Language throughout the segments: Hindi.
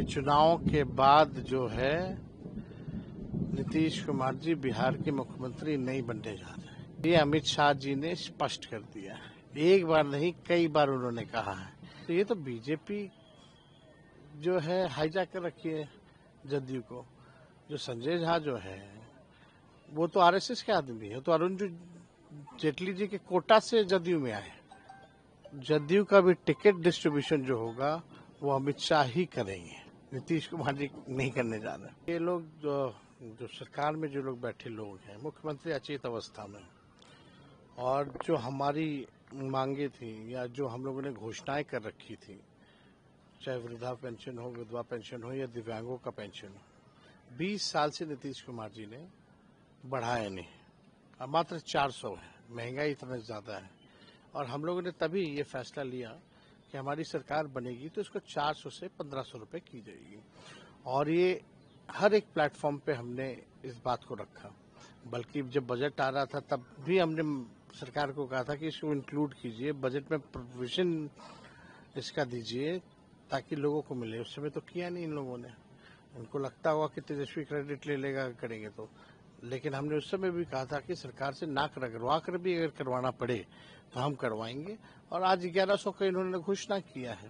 चुनाव के बाद जो है नीतीश कुमार जी बिहार के मुख्यमंत्री नहीं बनने जा रहे। ये अमित शाह जी ने स्पष्ट कर दिया है, एक बार नहीं कई बार उन्होंने कहा है। तो ये तो बीजेपी जो है हाईजैक कर रखी है जदयू को। जो संजय झा जो है वो तो आरएसएस के आदमी है, तो अरुण जेटली जी के कोटा से जदयू में आए। जदयू का भी टिकट डिस्ट्रीब्यूशन जो होगा वो अमित शाह ही करेंगे, नीतीश कुमार जी नहीं करने जा रहे। ये लोग जो सरकार में जो लोग बैठे लोग हैं, मुख्यमंत्री अचेत अवस्था में, और जो हमारी मांगे थी या जो हम लोगों ने घोषणाएं कर रखी थी, चाहे वृद्धा पेंशन हो, विधवा पेंशन हो या दिव्यांगों का पेंशन हो, 20 साल से नीतीश कुमार जी ने बढ़ाया नहीं। अब मात्र 400 है, महंगाई इतना ज्यादा है, और हम लोगों ने तभी ये फैसला लिया कि हमारी सरकार बनेगी तो इसको 400 से 1500 रुपए की जाएगी। और ये हर एक प्लेटफॉर्म पे हमने इस बात को रखा। बल्कि जब बजट आ रहा था तब भी हमने सरकार को कहा था कि इसको इंक्लूड कीजिए, बजट में प्रोविजन इसका दीजिए ताकि लोगों को मिले। उस समय तो किया नहीं इन लोगों ने, उनको लगता होगा कि तेजस्वी क्रेडिट ले लेगा करेंगे तो। लेकिन हमने उस समय भी कहा था कि सरकार से ना करवा कर भी अगर करवाना पड़े तो हम करवाएंगे। और आज 1100 का इन्होंने घोषणा किया है,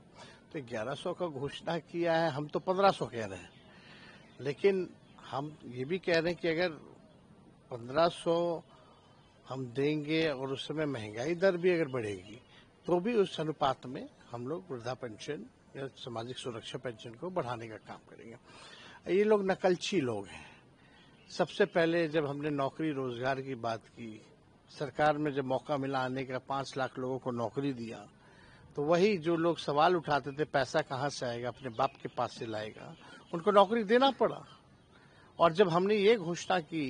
तो 1100 का घोषणा किया है, हम तो 1500 कह रहे हैं। लेकिन हम ये भी कह रहे हैं कि अगर 1500 हम देंगे और उस समय महंगाई दर भी अगर बढ़ेगी तो भी उस अनुपात में हम लोग वृद्धा पेंशन या सामाजिक सुरक्षा पेंशन को बढ़ाने का काम करेंगे। ये लोग नकलची लोग हैं। सबसे पहले जब हमने नौकरी रोजगार की बात की, सरकार में जब मौका मिला आने का, 5 लाख लोगों को नौकरी दिया, तो वही जो लोग सवाल उठाते थे पैसा कहाँ से आएगा, अपने बाप के पास से लाएगा, उनको नौकरी देना पड़ा। और जब हमने ये घोषणा की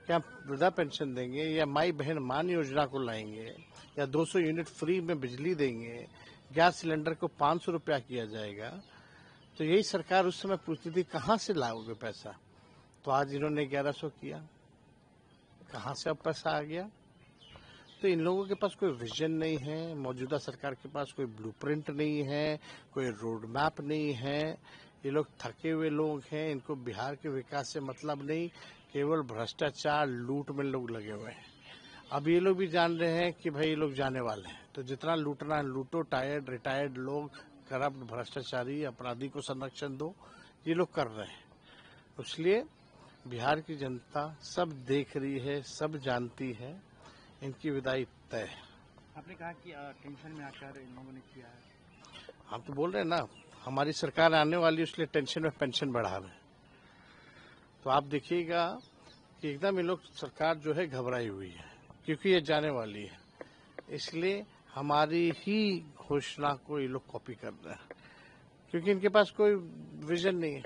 कि हम वृद्धा पेंशन देंगे या माई बहन मान योजना को लाएंगे या 200 यूनिट फ्री में बिजली देंगे, गैस सिलेंडर को 500 रुपया किया जाएगा, तो यही सरकार उस समय पूछती थी कहाँ से लाओगे पैसा। तो आज इन्होंने 1100 किया, कहाँ से अब पैसा आ गया। तो इन लोगों के पास कोई विजन नहीं है, मौजूदा सरकार के पास कोई ब्लूप्रिंट नहीं है, कोई रोड मैप नहीं है। ये लोग थके हुए लोग हैं, इनको बिहार के विकास से मतलब नहीं, केवल भ्रष्टाचार लूट में लोग लगे हुए हैं। अब ये लोग भी जान रहे हैं कि भाई ये लोग जाने वाले हैं, तो जितना लूटना है लूटो। टायर्ड रिटायर्ड लोग, करप्ट भ्रष्टाचारी अपराधी को संरक्षण दो, ये लोग कर रहे हैं। इसलिए बिहार की जनता सब देख रही है, सब जानती है, इनकी विदाई तय है। आपने कहा कि टेंशन में आकर इन लोगों ने किया है। हम तो बोल रहे हैं ना, हमारी सरकार आने वाली, इसलिए टेंशन में पेंशन बढ़ा रहे हैं। तो आप देखिएगा कि एकदम ये लोग सरकार जो है घबराई हुई है, क्योंकि ये जाने वाली है। इसलिए हमारी ही घोषणा को ये लोग कॉपी कर रहे हैं, क्योंकि इनके पास कोई विजन नहीं है।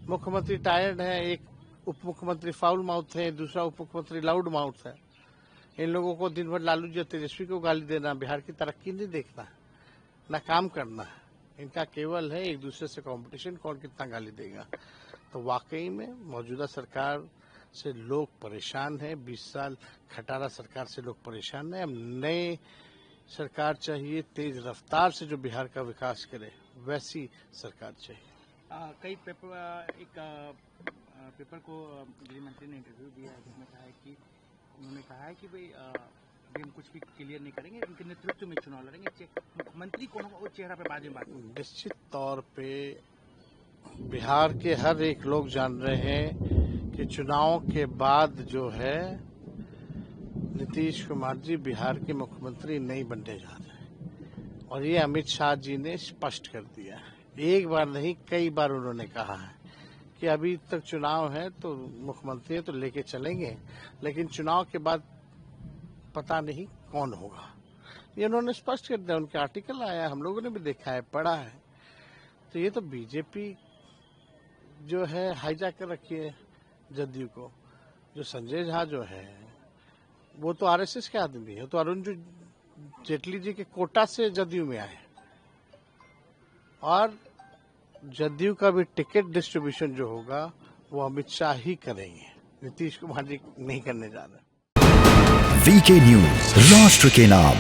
मुख्यमंत्री टायर्ड है, एक उप मुख्यमंत्री फाउल माउथ है, दूसरा उप मुख्यमंत्री लाउड माउथ है। इन लोगों को दिन भर लालू जी तेजस्वी को गाली देना, बिहार की तरक्की नहीं देखना, ना काम करना है। इनका केवल है एक दूसरे से कंपटीशन, कौन कितना गाली देगा। तो वाकई में मौजूदा सरकार से लोग परेशान हैं। 20 साल खटारा सरकार से लोग परेशान हैं। अब नए सरकार चाहिए, तेज रफ्तार से जो बिहार का विकास करे, वैसी सरकार चाहिए। कई पेपर को गृह मंत्री ने इंटरव्यू दिया है, जिसमें कहा है कि उन्होंने कहा है कि भाई अभी हम कुछ भी क्लियर नहीं करेंगे, उनके नेतृत्व में चुनाव लड़ेंगे। मुख्यमंत्री कौन होगा वो चेहरा पे बाद में बात होगी। निश्चित तौर पे बिहार के हर एक लोग जान रहे हैं कि चुनाव के बाद जो है नीतीश कुमार जी बिहार के मुख्यमंत्री नहीं बनने जा रहे। और ये अमित शाह जी ने स्पष्ट कर दिया है, एक बार नहीं कई बार उन्होंने कहा है कि अभी तक चुनाव है तो मुख्यमंत्री है तो लेके चलेंगे, लेकिन चुनाव के बाद पता नहीं कौन होगा। ये उन्होंने स्पष्ट कर दिया, उनके आर्टिकल आया, हम लोगों ने भी देखा है, पढ़ा है। तो ये तो बीजेपी जो है हाईजैक कर रखी है जदयू को। जो संजय झा जो है वो तो आरएसएस के आदमी है, तो अरुण जेटली जी के कोटा से जदयू में आए। और जदयू का भी टिकट डिस्ट्रीब्यूशन जो होगा वो अमित शाह ही करेंगे, नीतीश कुमार जी नहीं करने जा रहे। वीके न्यूज, राष्ट्र के नाम।